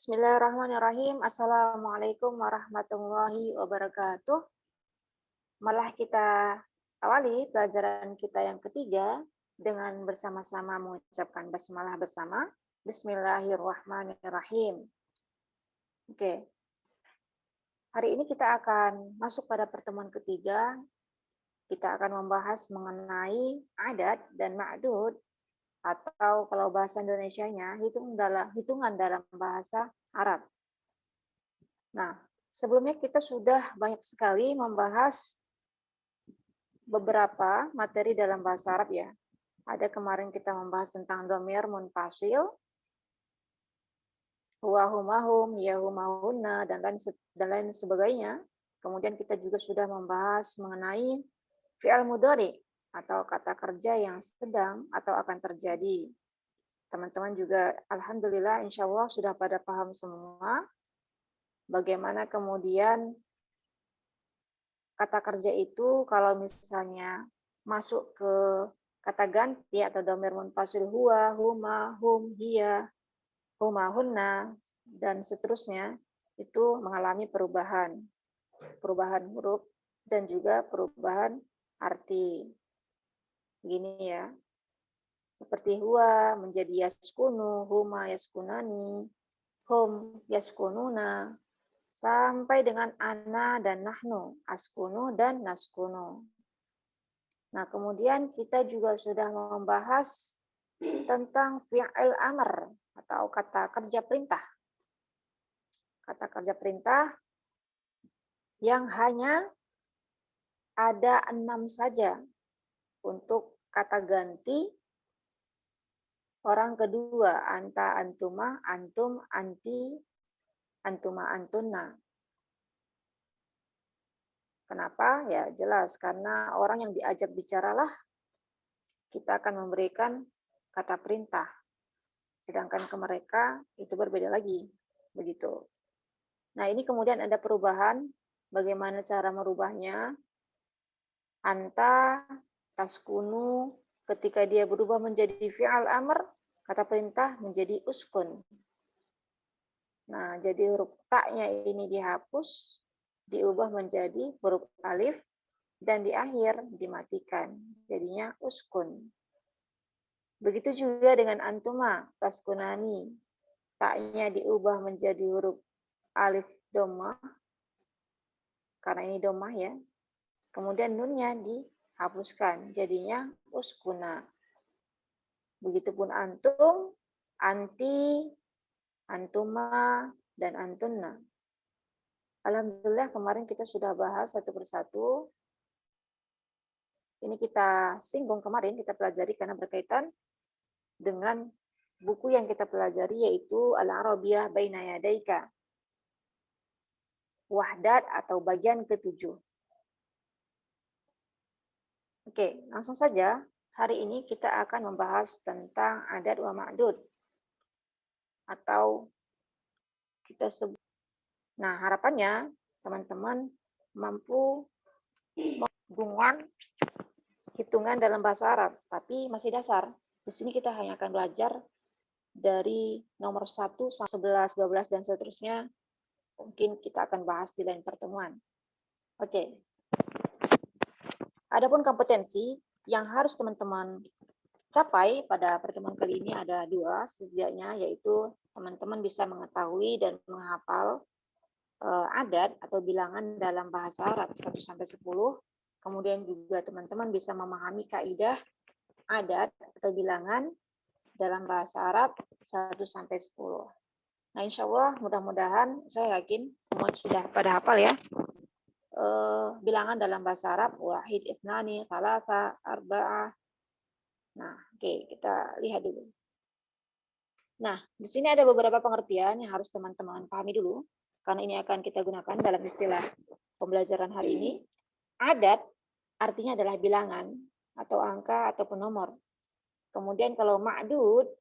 Bismillahirrahmanirrahim. Assalamualaikum warahmatullahi wabarakatuh. Malah kita awali pelajaran kita yang ketiga dengan bersama-sama mengucapkan basmalah bersama. Bismillahirrahmanirrahim. Oke. Hari ini kita akan masuk pada pertemuan ketiga. Kita akan membahas mengenai adat dan ma'dud, atau kalau bahasa Indonesianya hitungan dalam bahasa Arab. Nah, sebelumnya kita sudah banyak sekali membahas beberapa materi dalam bahasa Arab ya. Ada kemarin kita membahas tentang dhamir munfasil, huwa huma hum, ya huma hunna, dan lain sebagainya. Kemudian kita juga sudah membahas mengenai fi'al mudhari atau kata kerja yang sedang atau akan terjadi. Teman-teman juga alhamdulillah insya Allah sudah pada paham semua bagaimana kemudian kata kerja itu kalau misalnya masuk ke kata ganti atau dhamir munfasil huwa, huma, hum, hiya, huma, hunna, dan seterusnya itu mengalami perubahan huruf dan juga perubahan arti. Begini ya. Seperti huwa menjadi yaskunu, huma yaskunani, hum yaskununa, sampai dengan ana dan nahnu, askunu dan naskunu. Nah, kemudian kita juga sudah membahas tentang fi'il amr atau kata kerja perintah. Kata kerja perintah yang hanya ada 6 saja untuk kata ganti orang kedua, anta, antuma, antum, anti, antuma, antunna. Kenapa? Ya jelas, karena orang yang diajak bicaralah kita akan memberikan kata perintah. Sedangkan ke mereka itu berbeda lagi. Begitu. Nah, ini kemudian ada perubahan. Bagaimana cara merubahnya? Anta, taskunu, ketika dia berubah menjadi fi'al amr, kata perintah menjadi uskun. Nah, jadi huruf ta-nya ini dihapus, diubah menjadi huruf alif, dan di akhir dimatikan. Jadinya uskun. Begitu juga dengan antuma, taskunani. Ta-nya diubah menjadi huruf alif dhammah, karena ini dhammah ya. Kemudian nunnya dihapuskan, jadinya uskuna. Begitupun antum, anti, antuma, dan antunna. Alhamdulillah kemarin kita sudah bahas satu persatu. Ini kita singgung kemarin, kita pelajari karena berkaitan dengan buku yang kita pelajari yaitu Al-Arabiyah Baina Yadaika. Wahdat atau bagian ke-7. Oke, langsung saja. Hari ini kita akan membahas tentang adat wa ma'dud. Atau kita sebut. Nah, harapannya teman-teman mampu dengan hitungan dalam bahasa Arab, tapi masih dasar. Di sini kita hanya akan belajar dari nomor 1 sampai 11, 12, dan seterusnya. Mungkin kita akan bahas di lain pertemuan. Oke. Adapun kompetensi yang harus teman-teman capai pada pertemuan kali ini ada 2 setidaknya, yaitu teman-teman bisa mengetahui dan menghafal adat atau bilangan dalam bahasa Arab 1 sampai 10. Kemudian juga teman-teman bisa memahami kaidah adat atau bilangan dalam bahasa Arab 1 sampai 10. Nah, insya Allah mudah-mudahan saya yakin semua sudah pada hafal ya. Bilangan dalam bahasa Arab wahid, ithnani, thalatha, arba'ah. Nah, oke, kita lihat dulu. Nah, di sini ada beberapa pengertian yang harus teman-teman pahami dulu karena ini akan kita gunakan dalam istilah pembelajaran hari ini. Adat artinya adalah bilangan atau angka ataupun nomor. Kemudian kalau ma'dud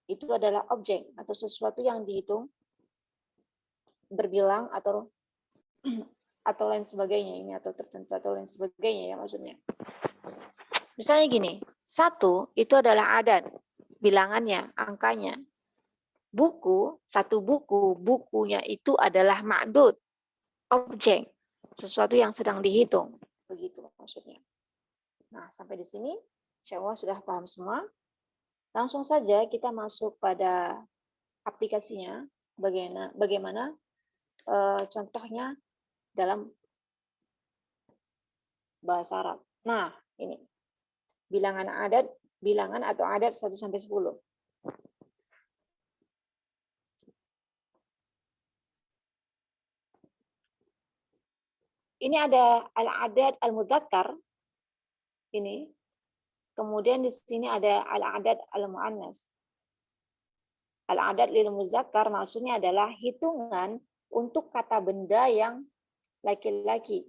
itu adalah objek atau sesuatu yang dihitung berbilang atau lain sebagainya, ini atau tertentu atau lain sebagainya ya maksudnya. Misalnya gini, 1 itu adalah adat, bilangannya, angkanya. buku, satu buku, bukunya itu adalah ma'dud, objek, sesuatu yang sedang dihitung. Begitu maksudnya. Nah, sampai di sini insya Allah sudah paham semua. Langsung saja kita masuk pada aplikasinya, bagaimana contohnya dalam bahasa Arab. Nah, ini bilangan atau adat 1 sampai 10. Ini ada al-adad al-mudzakkar ini. Kemudian di sini ada al-adad al-muannas. Al-adad lil muzakkar maksudnya adalah hitungan untuk kata benda yang laki-laki.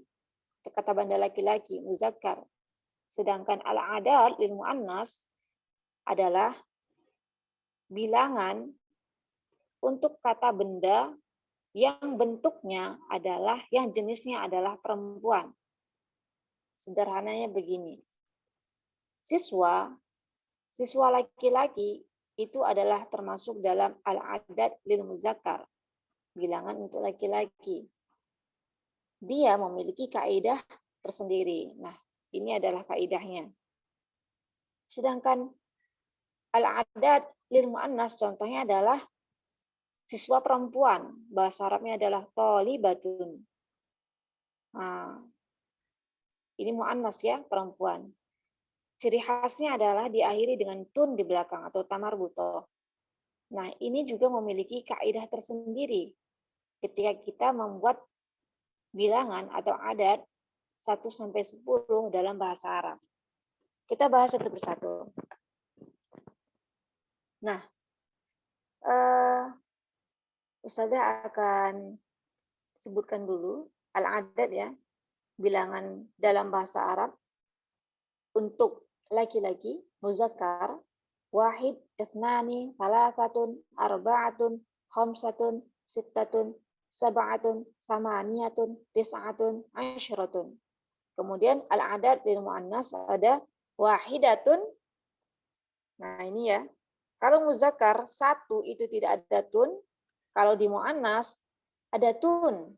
Kata benda laki-laki, muzakkar. Sedangkan al-adad lil muannas adalah bilangan untuk kata benda yang bentuknya adalah, yang jenisnya adalah perempuan. Sederhananya begini. Siswa laki-laki itu adalah termasuk dalam al-adad lil muzakkar, bilangan untuk laki-laki. Dia memiliki kaidah tersendiri. Nah, ini adalah kaidahnya. Sedangkan al-adad lil muannas contohnya adalah siswa perempuan. Bahasa Arabnya adalah thalibatun. Nah, ini muannas ya, perempuan. Ciri khasnya adalah diakhiri dengan tun di belakang atau tamarbutoh. Nah, ini juga memiliki kaidah tersendiri ketika kita membuat bilangan atau adat 1 sampai 10 dalam bahasa Arab. Kita bahas satu persatu. Nah, Ustazah akan sebutkan dulu al-adad ya, bilangan dalam bahasa Arab untuk laki-laki muzakkar wahid, ithnani, thalathatun, arba'atun, khamsatun, sittatun, sab'atun, samaniyatun, tis'atun, asyaratun. Kemudian al-adad lil muannas ada wahidatun. Nah, ini ya. Kalau muzakkar satu itu tidak ada tun, kalau di muannas ada tun.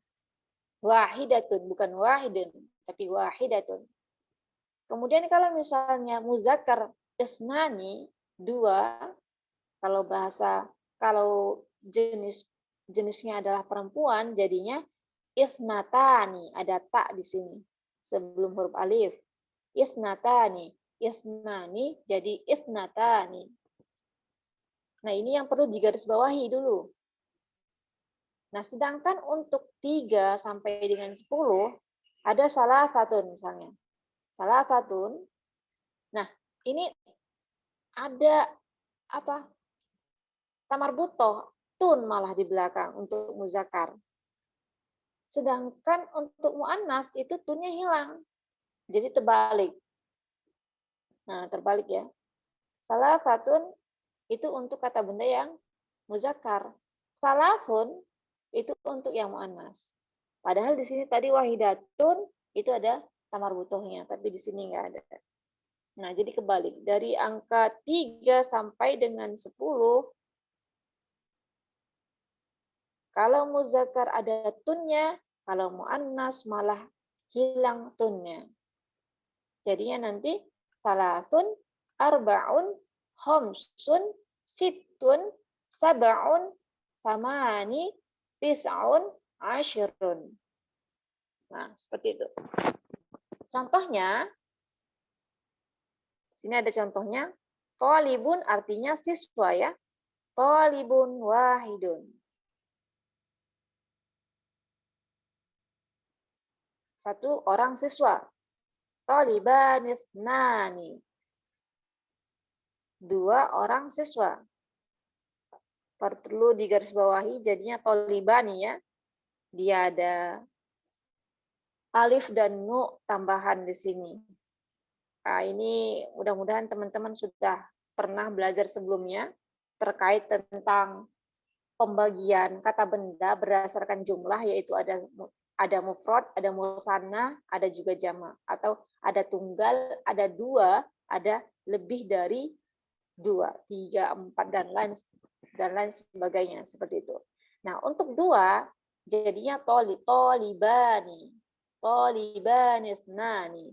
Wahidatun, bukan wahidun, tapi wahidatun. Kemudian kalau misalnya muzakkar isnani, 2, kalau jenisnya adalah perempuan, jadinya isnatani, ada tak di sini sebelum huruf alif. Isnatani, isnani jadi isnatani. Nah, ini yang perlu digarisbawahi dulu. Nah, sedangkan untuk 3 sampai dengan 10 ada salah satu misalnya. Salah satu. Nah, ini ada apa? Tamarbutoh, tun malah di belakang untuk muzakkar. Sedangkan untuk muannas itu tunnya hilang. Jadi terbalik. Nah, terbalik ya. Salah satu itu untuk kata benda yang muzakkar. Salasun itu untuk yang muannas. Padahal di sini tadi wahidatun itu ada tamarbutohnya, tapi di sini enggak ada. Nah, jadi kebalik. Dari angka 3 sampai dengan 10, kalau muzakkar ada tunnya, kalau muannas malah hilang tunnya. Jadinya nanti salatun, arba'un, khamsun, sittun, sab'un, samani, tis'un, asyirun. Nah, seperti itu. Contohnya, sini ada contohnya. Thalibun artinya siswa ya. Thalibun wahidun. Satu orang siswa. Thaliban ithnani. 2 orang siswa. Perlu digarisbawahi jadinya thalibani ya. Dia ada alif dan nu tambahan di sini. Nah, ini mudah-mudahan teman-teman sudah pernah belajar sebelumnya terkait tentang pembagian kata benda berdasarkan jumlah, yaitu ada mufrad, ada musanna, ada juga jama', atau ada tunggal, ada 2, ada lebih dari 2, 3, 4 dan lain dan lain sebagainya seperti itu. Nah, untuk dua jadinya tolibani, tolibani isnani.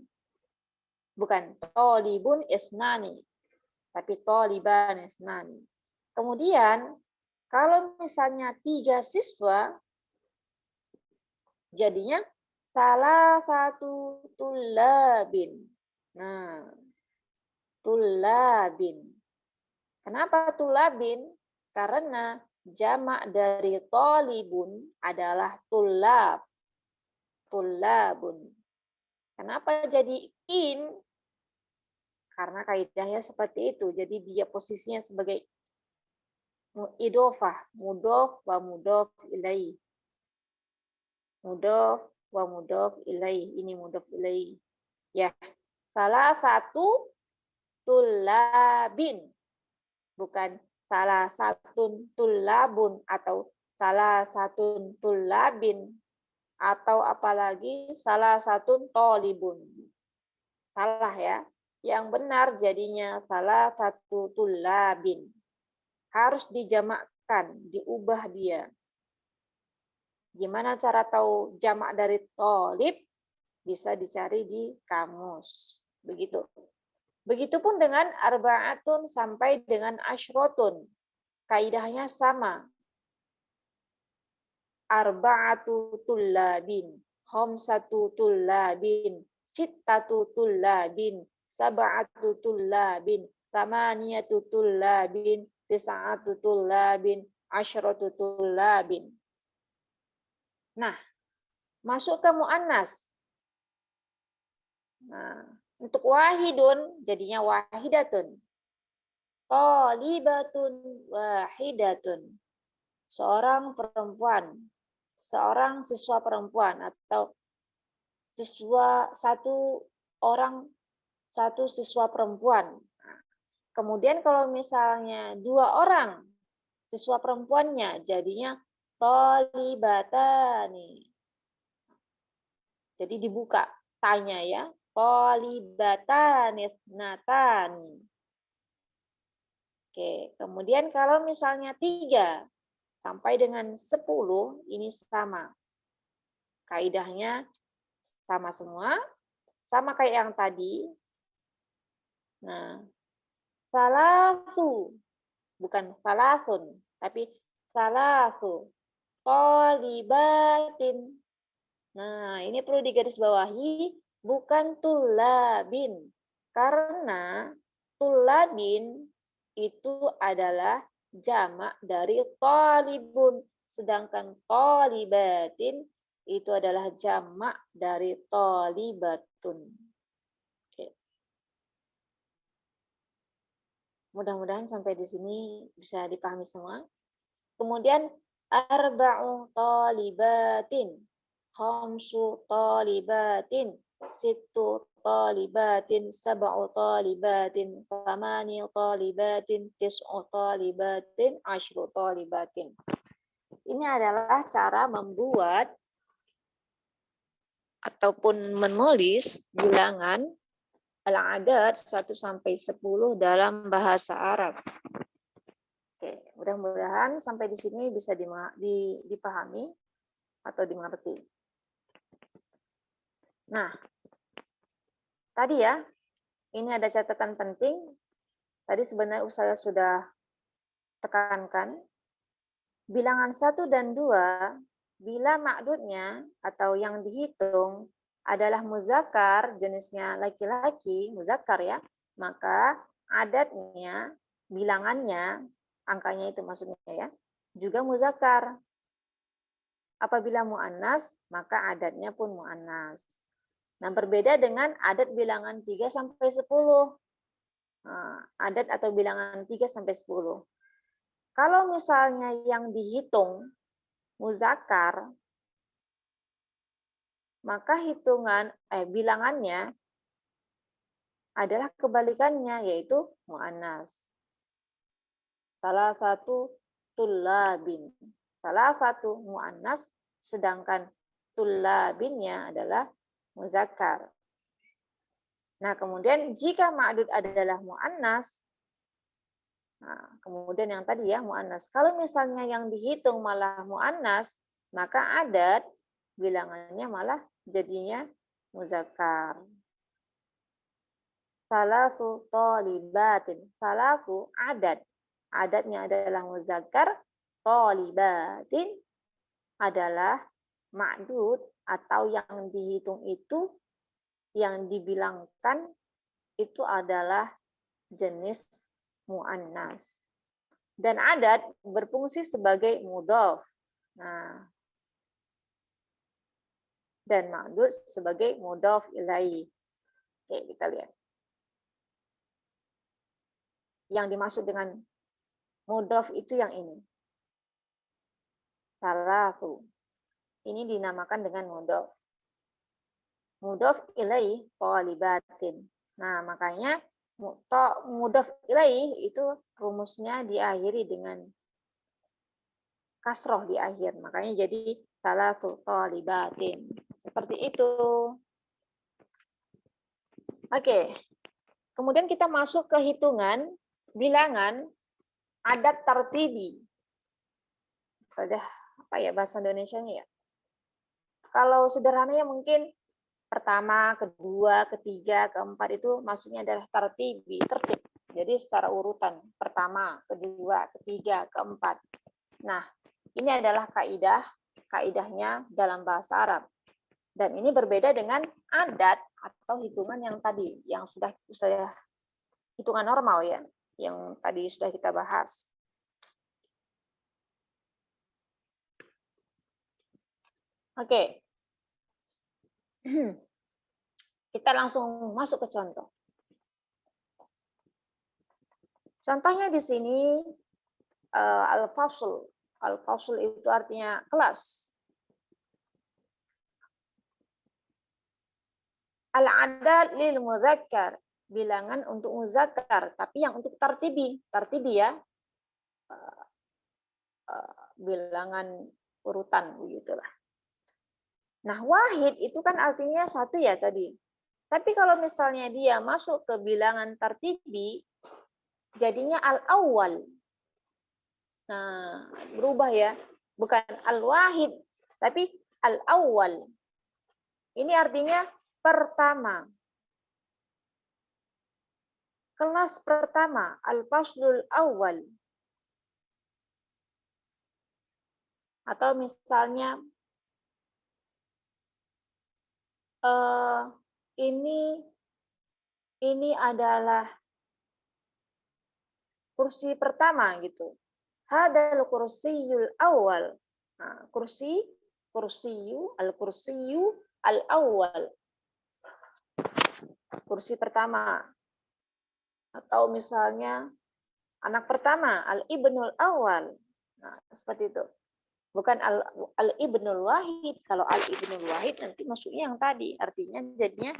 Bukan tolibun isnani, tapi toliban isnani. Kemudian kalau misalnya 3 siswa, jadinya salah satu tulabin. Nah, tulabin. Kenapa tulabin? Karena jamak dari tolibun adalah tulab. Tulabun. Kenapa jadi in? Karena kaidahnya seperti itu. Jadi dia posisinya sebagai idofah, mudof wa mudof ilaih. Mudof wa mudof ilaih. Ini mudof ilaih. Ya, salah satu tulabin. Bukan salah satu tulabun atau salah satu tulabin atau apalagi salah satu tolibun. Salah ya. Yang benar jadinya salah satu tulabin. Harus dijamakkan, diubah dia. Gimana cara tahu jamak dari tolib? Bisa dicari di kamus. Begitu. Begitupun dengan arba'atun sampai dengan asyrotun. Kaidahnya sama. Arba'atu tullabin, khamsatu tullabin, sittatu tullabin, sab'atu tullabin, thamaniyatu tullabin, tis'atu tullabin, asyratu tullabin. Nah, masuk ke muannas. Nah, untuk wahidun jadinya wahidatun. Talibatun wahidatun. Seorang perempuan, seorang siswa perempuan atau satu siswa perempuan. Kemudian kalau misalnya 2 orang siswa perempuannya jadinya talibatani. Jadi dibuka tanya ya, talibatani natani. Oke, kemudian kalau misalnya 3 sampai dengan 10 ini sama. Kaidahnya sama semua, sama kayak yang tadi. Nah, salasu, bukan salasun, tapi salasu, tolibatin. Nah, ini perlu digarisbawahi, bukan tulabin. Karena tulabin itu adalah jamak dari tolibun. Sedangkan tolibatin itu adalah jamak dari tolibatun. Oke. Mudah-mudahan sampai di sini bisa dipahami semua. Kemudian arba'u tolibatin, khamsu tolibatin, sittu talibatin, sab'u talibatin, thamani talibatin, tis'u talibatin, asyru talibatin. Ini adalah cara membuat ataupun menulis bilangan al-adad 1 sampai 10 dalam bahasa Arab. Oke, mudah-mudahan sampai di sini bisa dipahami atau dimengerti. Nah, tadi ya, ini ada catatan penting. Tadi sebenarnya saya sudah tekankan. Bilangan 1 dan 2, bila ma'dudnya atau yang dihitung adalah muzakkar, jenisnya laki-laki, muzakkar ya, maka adatnya, bilangannya, angkanya itu maksudnya ya, juga muzakkar. Apabila mu'annas, maka adatnya pun mu'annas. Nah, berbeda dengan adat bilangan 3 sampai 10. Nah, adat atau bilangan 3 sampai 10. Kalau misalnya yang dihitung muzakkar, maka bilangannya adalah kebalikannya, yaitu mu'annas. Salah satu tullabin. Salah satu mu'annas, sedangkan tullabinnya adalah muzakkar. Nah, kemudian jika ma'dud adalah mu'annas, Nah, kemudian yang tadi ya muannas. Kalau misalnya yang dihitung malah muannas, maka adat bilangannya malah jadinya muzakkar. Salasu thalibatin. Salasu adat. Adatnya adalah muzakkar. Thalibatin adalah ma'dud atau yang dihitung itu, yang dibilangkan itu adalah jenis muannas. Dan adat berfungsi sebagai mudhaf. Nah, dan ma'dud sebagai mudhaf ilaih. Oke, kita lihat. Yang dimaksud dengan mudhaf itu yang ini. Salatu. Ini dinamakan dengan mudhaf. Mudhaf ilaih thalibatin. Nah, makanya mudhaf ilaih itu rumusnya diakhiri dengan kasroh di akhir. Makanya jadi salatu thalibatin. Seperti itu. Oke. Kemudian kita masuk ke hitungan bilangan adat tartibi. Sudah apa ya bahasa Indonesianya ya? Kalau sederhananya mungkin pertama, kedua, ketiga, keempat itu maksudnya adalah tartibi, tertib. Jadi secara urutan, pertama, kedua, ketiga, keempat. Nah, ini adalah kaidahnya dalam bahasa Arab. Dan ini berbeda dengan adat atau hitungan yang tadi, yang sudah hitungan normal ya, yang tadi sudah kita bahas. Oke. Kita langsung masuk ke contoh. Contohnya di sini al-fasl. Al-fasl itu artinya kelas. Al-adad lil muzakkar, bilangan untuk muzakkar, tapi yang untuk tartibi. Tartibi ya. Bilangan urutan begitulah. Nah, wahid itu kan artinya satu ya tadi. Tapi kalau misalnya dia masuk ke bilangan tartibi, jadinya al-awwal. Nah, berubah ya. Bukan al-wahid, tapi al-awwal. Ini artinya pertama. Kelas pertama, al-faslul awwal. Atau misalnya ini adalah kursi pertama gitu. Hadal kursiyul awal. Nah, kursiyu al-awwal. Kursi pertama. Atau misalnya anak pertama, al-ibnul awal. Nah, seperti itu. Bukan al-ibnul wahid. Kalau al-ibnul wahid nanti maksudnya yang tadi. Artinya jadinya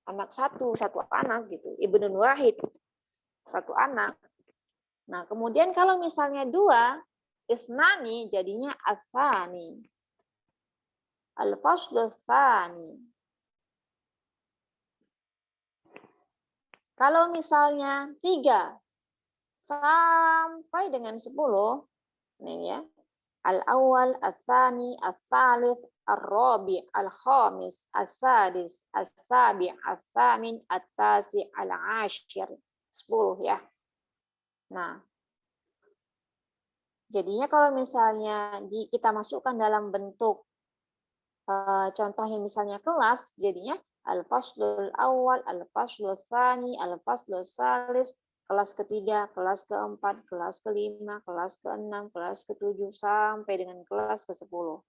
anak satu anak gitu. Ibnul wahid, satu anak. Nah, kemudian kalau misalnya dua, isnani jadinya asani. Al-faslu tsani. Kalau misalnya 3 sampai dengan 10, ini ya. Al-awwal, as-tsani, as-tsalits, ar-rabi', al-khamis, as-sadis, as-sabi', as-tsamin, at-tasi', al-ashir. 10 ya. Nah, jadinya kalau misalnya kita masukkan dalam bentuk contohnya misalnya kelas, jadinya al-faslul awal, al-faslul tsani, al-faslul tsalis, kelas ketiga, kelas keempat, kelas kelima, kelas keenam, kelas ketujuh, sampai dengan kelas ke-10.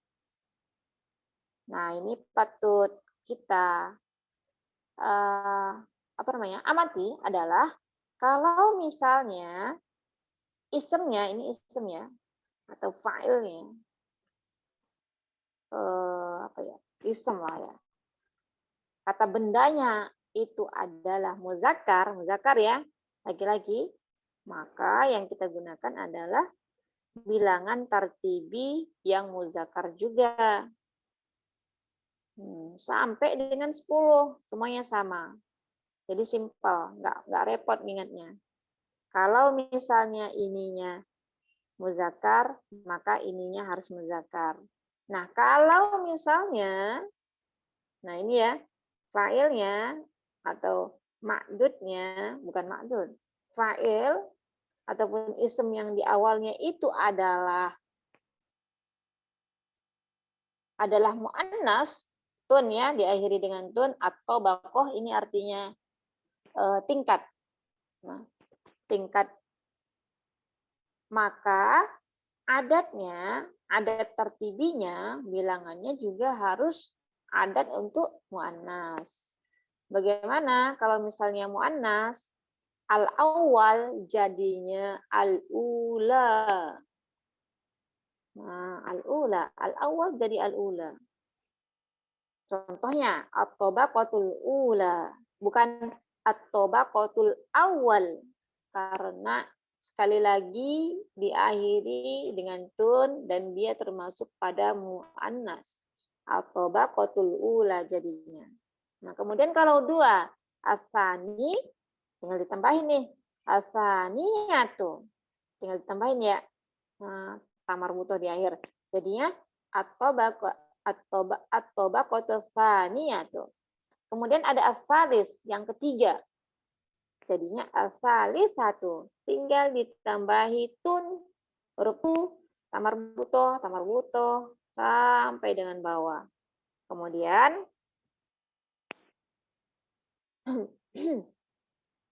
Nah, ini patut kita amati adalah kalau misalnya isemnya, ini isem ya, atau fa'ilnya, isem lah ya. Kata bendanya itu adalah muzakkar ya, lagi-lagi, maka yang kita gunakan adalah bilangan tartibi yang muzakkar juga. Sampai dengan 10, semuanya sama. Jadi simpel, nggak repot ingatnya. Kalau misalnya ininya muzakkar, maka ininya harus muzakkar. Nah, kalau misalnya, nah ini ya, fa'ilnya atau ma'dudnya, bukan ma'dud, fa'il ataupun isim yang di awalnya itu adalah mu'annas, tun ya, diakhiri dengan tun atau bakoh, ini artinya tingkat. Nah, tingkat. Maka adatnya, adat tertibinya, bilangannya juga harus adat untuk mu'annas. Bagaimana kalau misalnya mu'annas, al-awwal jadinya al-ula. Nah, al-ula, al-awwal jadi al-ula. Contohnya, at-tabaqatul ula, bukan at-tabaqatul awal. Karena sekali lagi diakhiri dengan tun dan dia termasuk pada mu'annas. At-tabaqatul ula jadinya. Nah, kemudian kalau dua, asani, tinggal ditambahin nih. Asaniyatu. Tinggal ditambahin ya. Nah, tamar butuh di akhir. Jadinya at-tabaqatu tsaniyatu. Kemudian ada as-salis yang ketiga. Jadinya as-salisatu. Tinggal ditambahi tun, huruf tu, tamar butuh sampai dengan bawah.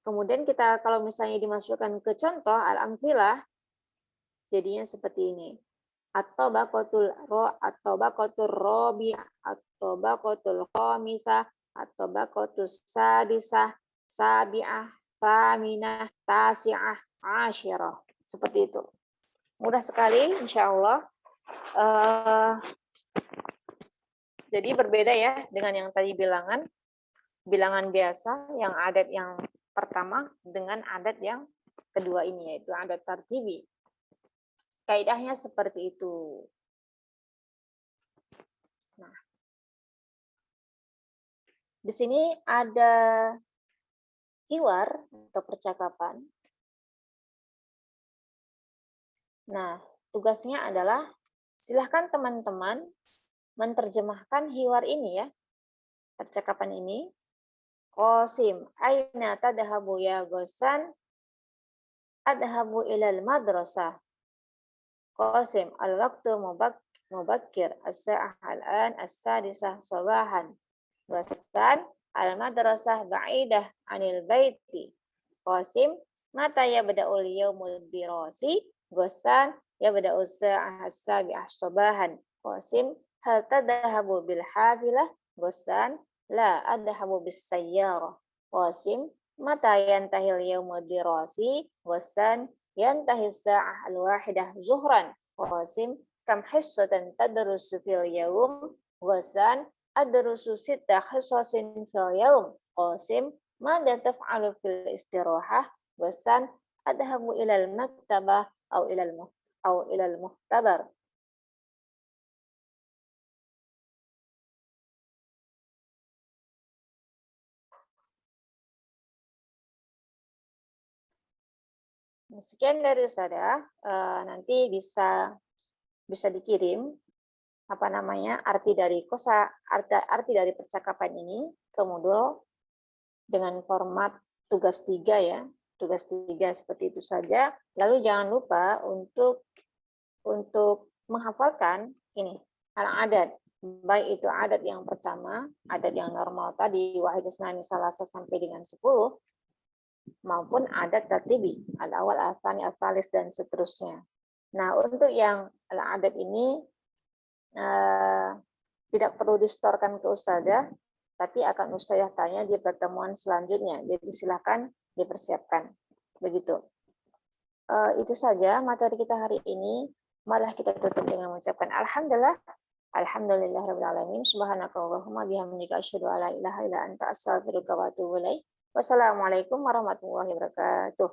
Kemudian kita kalau misalnya dimasukkan ke contoh al-amtsilah jadinya seperti ini. At-tabaqatul rabi'ah, at-tabaqatul khamisah, at-tabaqatus sadisah, sabi'ah, thaminah, tasi'ah, asyirah. Seperti itu. Mudah sekali insyaallah. Jadi berbeda ya dengan yang tadi bilangan biasa yang adat yang pertama dengan adat yang kedua ini, yaitu adat tartibi. Kaidahnya seperti itu. Nah, di sini ada hiwar atau percakapan. Nah, tugasnya adalah silahkan teman-teman menerjemahkan hiwar ini ya, percakapan ini. Qasim, aina tadhabu ya Ghassan? Adhabu ilal madrasah. Qasim, al-waqtu mubakkir, as-sa'ah al-an as-sadisah sabahan. Ghassan, al-madrasah ba'idah anil baiti. Qasim, mata yabda'ul yawmul dirasi? Ghassan, yabda'u as-sa'ah as-sabi'ah sabahan. Qasim, hal tadhabu bil hafilah? Ghassan, la adhabu bis sayyarah. Qasim, mata yantahil yawmul dirasi? Ghassan, yantahi as-sa'ah al-wahidah zuhran. Qasim, kam hissatan tadrusu fil yawm? Ghassan, adrusu sitta hisasin fil yawm. Qasim, mada taf'alu fil istirahah? Ghassan, adhabu ilal maktabah au ilal muhtabar. Sekian dari saya. Nanti bisa dikirim arti dari arti dari percakapan ini ke Moodle dengan format tugas 3 ya. Tugas 3 seperti itu saja. Lalu jangan lupa untuk menghafalkan ini al-adat. Baik itu adat yang pertama, adat yang normal tadi, wahid isnani salasa sampai dengan 10, maupun adat tertibi, al-awal, al-thani, al-thalis, dan seterusnya. Nah, untuk yang al-adat ini tidak perlu distorkan ke Ustazah, tapi akan Ustazah tanya di pertemuan selanjutnya. Jadi silakan dipersiapkan. Begitu. Itu saja materi kita hari ini. Malah kita tutup dengan mengucapkan alhamdulillah. Alhamdulillahirabbil alamin. Subhanakallahumma bihamdika asyhadu an la ilaha illa anta astaghfiruka wa atubu ilaik. Wassalamualaikum warahmatullahi wabarakatuh.